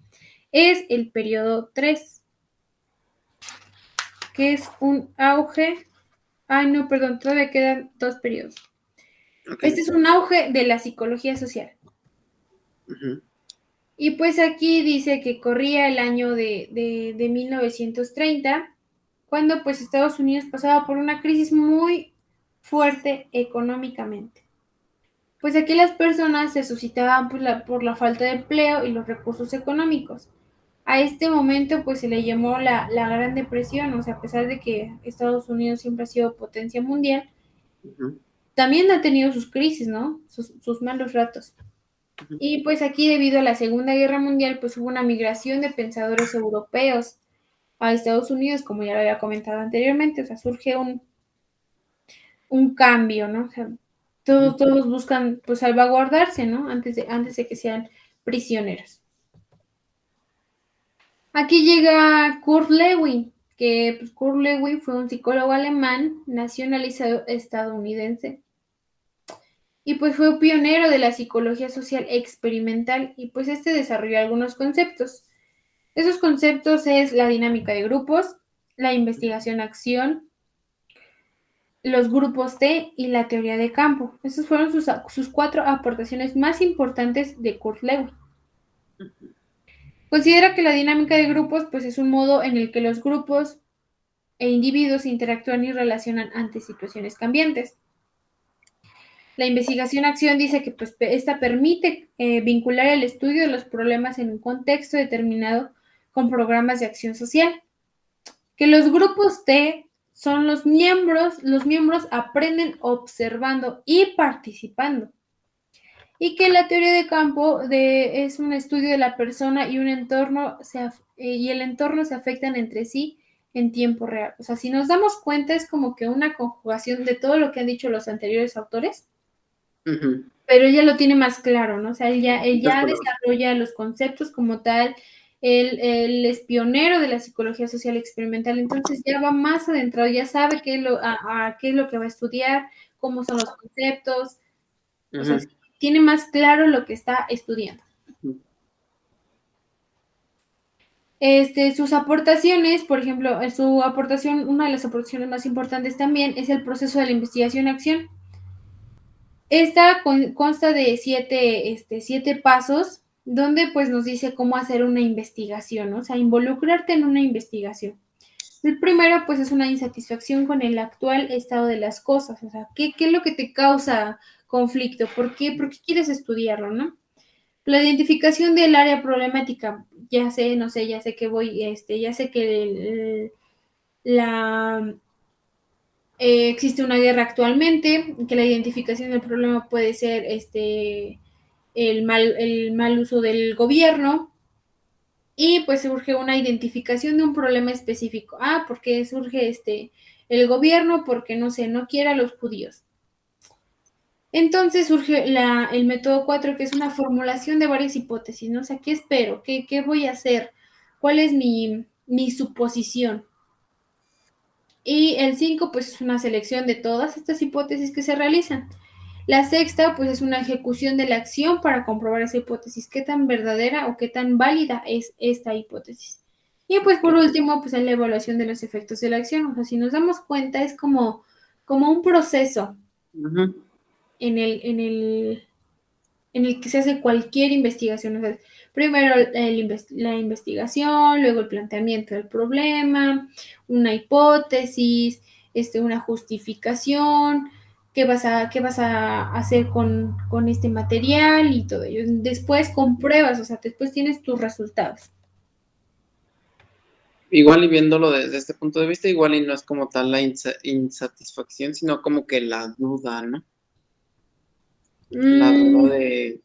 es el periodo 3, que es un auge. Ay, no, perdón, todavía quedan 2 periodos. Okay. Este es un auge de la psicología social. Y pues aquí dice que corría el año de 1930, cuando pues Estados Unidos pasaba por una crisis muy fuerte económicamente. Pues aquí las personas se suscitaban por la falta de empleo y los recursos económicos. A este momento pues se le llamó la Gran Depresión, o sea, a pesar de que Estados Unidos siempre ha sido potencia mundial, también ha tenido sus crisis, ¿no? Sus malos ratos. Y pues aquí debido a la Segunda Guerra Mundial pues hubo una migración de pensadores europeos a Estados Unidos, como ya lo había comentado anteriormente, o sea, surge un cambio, ¿no? O sea, todos buscan pues salvaguardarse, ¿no? Antes de que sean prisioneros. Aquí llega Kurt Lewin, que pues, Kurt Lewin fue un psicólogo alemán nacionalizado estadounidense. Y pues fue pionero de la psicología social experimental y pues desarrolló algunos conceptos. Esos conceptos es la dinámica de grupos, la investigación-acción, los grupos T y la teoría de campo. Esas fueron sus 4 aportaciones más importantes de Kurt Lewin. Considera que la dinámica de grupos pues, es un modo en el que los grupos e individuos interactúan y relacionan ante situaciones cambiantes. La investigación-acción dice que pues, esta permite vincular el estudio de los problemas en un contexto determinado con programas de acción social. Que los grupos T son los miembros aprenden observando y participando. Y que la teoría de campo es un estudio de la persona y un entorno y el entorno se afectan entre sí en tiempo real. O sea, si nos damos cuenta, es como que una conjugación de todo lo que han dicho los anteriores autores, pero ella lo tiene más claro, ¿no? O sea, él ya desarrolla los conceptos como tal, él es pionero de la psicología social experimental, entonces ya va más adentrado, ya sabe qué es lo que va a estudiar, cómo son los conceptos, o sea, tiene más claro lo que está estudiando. Sus aportaciones, por ejemplo, una de las aportaciones más importantes también es el proceso de la investigación-acción. Esta consta de 7 pasos, donde pues nos dice cómo hacer una investigación, ¿no? O sea, involucrarte en una investigación. El primero, pues, es una insatisfacción con el actual estado de las cosas. O sea, ¿qué es lo que te causa conflicto? ¿Por qué quieres estudiarlo, no? La identificación del área problemática. Ya sé, no sé, ya sé que ya sé que existe una guerra actualmente, que la identificación del problema puede ser el mal uso del gobierno, y pues surge una identificación de un problema específico. Porque surge el gobierno porque no sé, no quiere a los judíos. Entonces surge el método 4, que es una formulación de varias hipótesis, ¿no? O sea, ¿qué espero? ¿Qué voy a hacer? ¿Cuál es mi suposición? Y el 5, pues es una selección de todas estas hipótesis que se realizan. La sexta, pues es una ejecución de la acción para comprobar esa hipótesis, qué tan verdadera o qué tan válida es esta hipótesis. Y pues por último, pues es la evaluación de los efectos de la acción. O sea, si nos damos cuenta, es como un proceso en el que se hace cualquier investigación. O sea, primero la investigación, luego el planteamiento del problema, una hipótesis, una justificación, qué vas a hacer con este material y todo ello. Después compruebas, o sea, después tienes tus resultados. Igual y viéndolo desde este punto de vista, igual y no es como tal la insatisfacción, sino como que la duda, ¿no? La duda de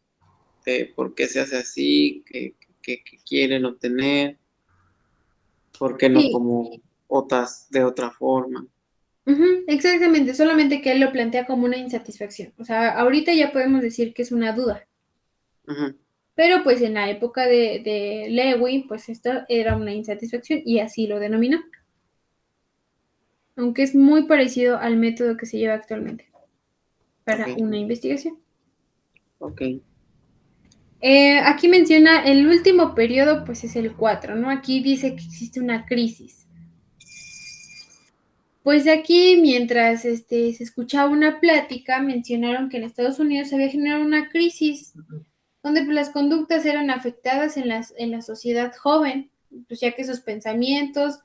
por qué se hace así, qué quieren obtener, por qué no como de otra forma. Exactamente, solamente que él lo plantea como una insatisfacción. O sea, ahorita ya podemos decir que es una duda. Pero pues en la época de Lewin, pues esto era una insatisfacción y así lo denominó. Aunque es muy parecido al método que se lleva actualmente para una investigación. Aquí menciona el último periodo, pues es el 4, ¿no? Aquí dice que existe una crisis. Pues aquí, mientras se escuchaba una plática, mencionaron que en Estados Unidos se había generado una crisis, donde pues, las conductas eran afectadas en la sociedad joven, pues ya que sus pensamientos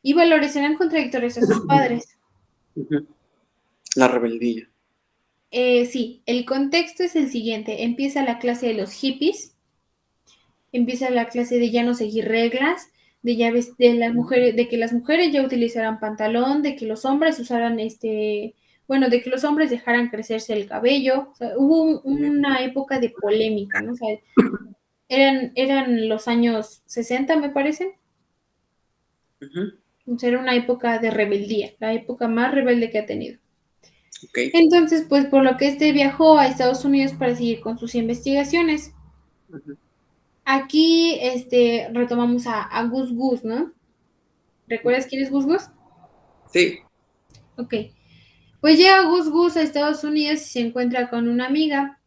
y valores eran contradictorios a sus padres. La rebeldía. Sí, el contexto es el siguiente. Empieza la clase de los hippies, empieza la clase de ya no seguir reglas, de las mujeres, de que las mujeres ya utilizaran pantalón, de que los hombres usaran de que los hombres dejaran crecerse el cabello. O sea, hubo una época de polémica, ¿no? O sea, eran los años 60, me parece. Entonces era una época de rebeldía, la época más rebelde que ha tenido. Entonces, pues por lo que viajó a Estados Unidos para seguir con sus investigaciones. Aquí retomamos a Gus Gus, ¿no? ¿Recuerdas quién es Gus Gus? Sí. Ok. Pues llega Gus Gus a Estados Unidos y se encuentra con una amiga.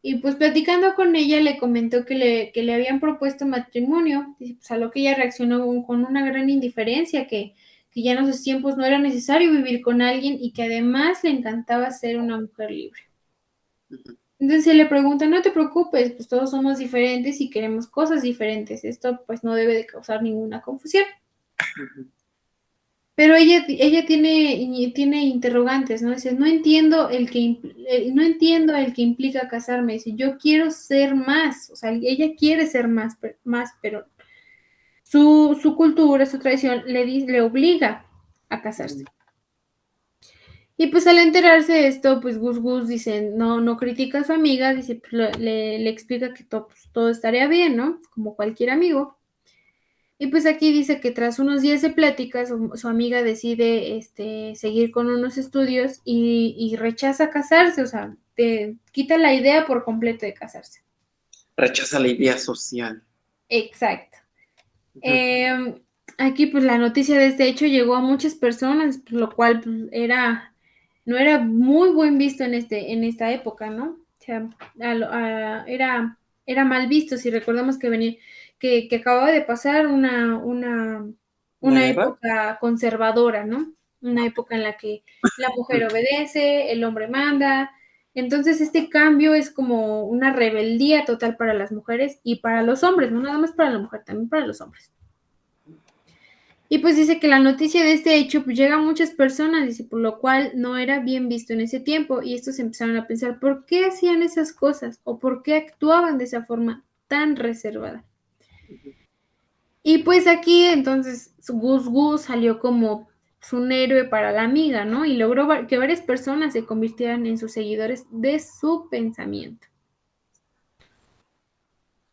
Y pues platicando con ella le comentó que le habían propuesto matrimonio. Y pues a lo que ella reaccionó con una gran indiferencia, que ya en esos tiempos no era necesario vivir con alguien y que además le encantaba ser una mujer libre. Entonces le pregunta, no te preocupes, pues todos somos diferentes y queremos cosas diferentes. Esto pues no debe de causar ninguna confusión. Pero ella tiene interrogantes, ¿no? Dice, no entiendo el que implica casarme. Dice, yo quiero ser más. O sea, ella quiere ser más, pero su cultura, su tradición le obliga a casarse. Y pues al enterarse de esto, pues Gus dice, no critica a su amiga, dice, pues, le explica que todo estaría bien, ¿no? Como cualquier amigo. Y pues aquí dice que tras unos días de pláticas, su amiga decide seguir con unos estudios y rechaza casarse, o sea, quita la idea por completo de casarse. Rechaza la idea social. Exacto. Aquí pues la noticia de este hecho llegó a muchas personas, lo cual pues, no era muy buen visto en esta época, ¿no? O sea, era mal visto si recordamos que acababa de pasar ¿Una una guerra? época conservadora, ¿no? Una época en la que la mujer obedece, el hombre manda. Entonces este cambio es como una rebeldía total para las mujeres y para los hombres, no nada más para la mujer, también para los hombres. Y pues dice que la noticia de este hecho pues llega a muchas personas, dice, por lo cual no era bien visto en ese tiempo y estos empezaron a pensar por qué hacían esas cosas o por qué actuaban de esa forma tan reservada. Y pues aquí entonces Gus salió como un héroe para la amiga, ¿no? Y logró que varias personas se convirtieran en sus seguidores de su pensamiento.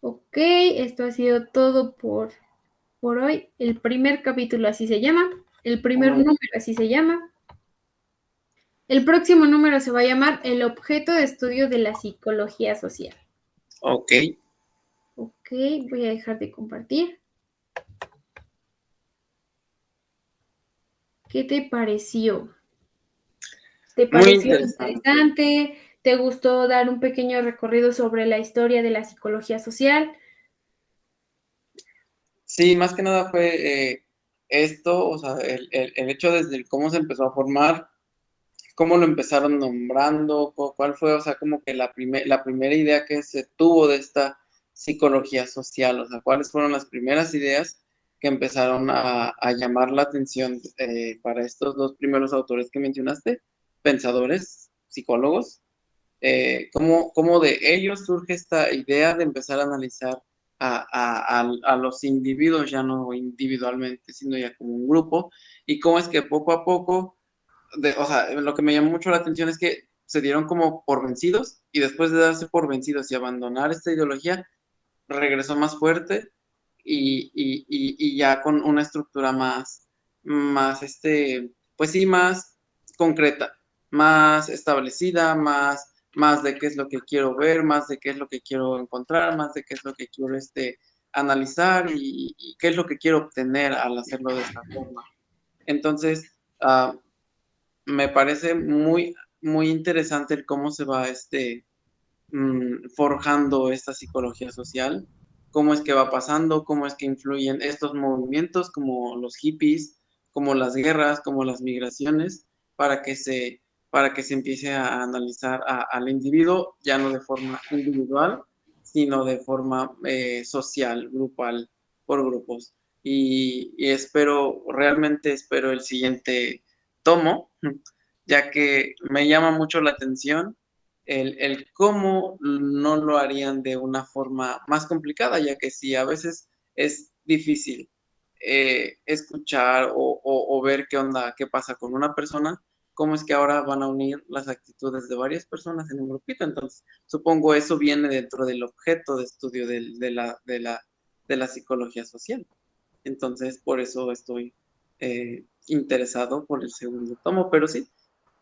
Ok, esto ha sido todo por hoy. El primer capítulo así se llama, el primer número así se llama. El próximo número se va a llamar El objeto de estudio de la psicología social. Ok. Ok, voy a dejar de compartir. ¿Qué te pareció? ¿Te Muy pareció interesante. interesante? ¿Te gustó dar un pequeño recorrido sobre la historia de la psicología social? Sí, más que nada fue esto, o sea, el hecho desde cómo se empezó a formar, cómo lo empezaron nombrando, cuál fue, o sea, como que la primera idea que se tuvo de esta psicología social, o sea, cuáles fueron las primeras ideas que empezaron a llamar la atención para estos dos primeros autores que mencionaste, pensadores, psicólogos, cómo de ellos surge esta idea de empezar a analizar a los individuos, ya no individualmente, sino ya como un grupo, y cómo es que poco a poco o sea, lo que me llamó mucho la atención es que se dieron como por vencidos y después de darse por vencidos y abandonar esta ideología, regresó más fuerte y ya con una estructura más, pues sí, más concreta, más establecida, más de qué es lo que quiero ver, más de qué es lo que quiero encontrar, más de qué es lo que quiero analizar y qué es lo que quiero obtener al hacerlo de esta forma. Entonces, me parece muy interesante el cómo se va forjando esta psicología social, cómo es que va pasando, cómo es que influyen estos movimientos como los hippies, como las guerras, como las migraciones, para que se empiece a analizar al individuo ya no de forma individual, sino de forma social, grupal, por grupos. Y realmente espero el siguiente tomo, ya que me llama mucho la atención el cómo no lo harían de una forma más complicada, ya que sí, a veces es difícil escuchar o ver qué onda, qué pasa con una persona, cómo es que ahora van a unir las actitudes de varias personas en un grupito. Entonces, supongo eso viene dentro del objeto de estudio de la psicología social. Entonces, por eso estoy interesado por el segundo tomo, pero sí,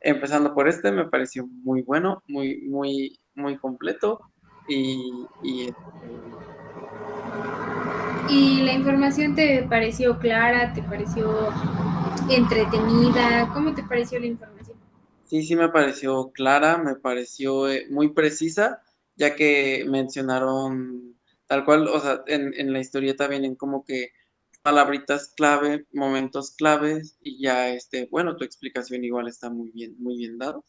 empezando por este, me pareció muy bueno, muy completo y ¿Y la información te pareció clara? ¿Te pareció entretenida? ¿Cómo te pareció la información? sí me pareció clara, me pareció muy precisa, ya que mencionaron tal cual, o sea, en la historieta vienen como que palabritas clave, momentos claves y ya, bueno, tu explicación igual está muy bien dado.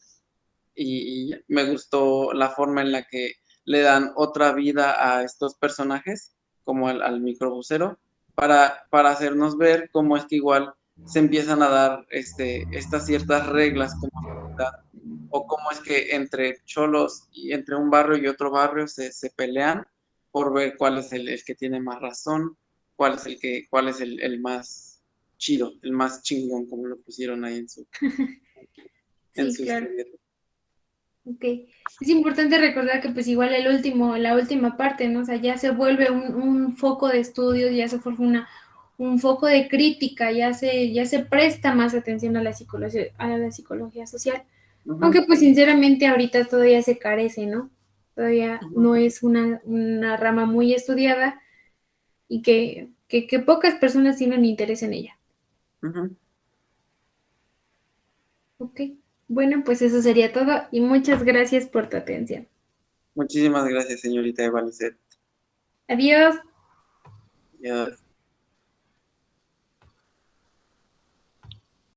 Y me gustó la forma en la que le dan otra vida a estos personajes, como al microbusero, para hacernos ver cómo es que igual se empiezan a dar estas ciertas reglas como sociedad, o cómo es que entre cholos y entre un barrio y otro barrio se pelean por ver cuál es el que tiene más razón, cuál es el más chido, el más chingón, como lo pusieron ahí en Sí, su claro. historia. Ok. Es importante recordar que pues igual la última parte, ¿no? O sea, ya se vuelve un foco de estudio, ya se forma un foco de crítica, ya se presta más atención a la psicología social. Ujú, Aunque pues sinceramente ahorita todavía se carece, ¿no? Todavía ujú, no es una rama muy estudiada y que pocas personas tienen interés en ella. ujú. Ok. Bueno, pues eso sería todo y muchas gracias por tu atención. Muchísimas gracias, señorita Eva Lisset. Adiós. Ya.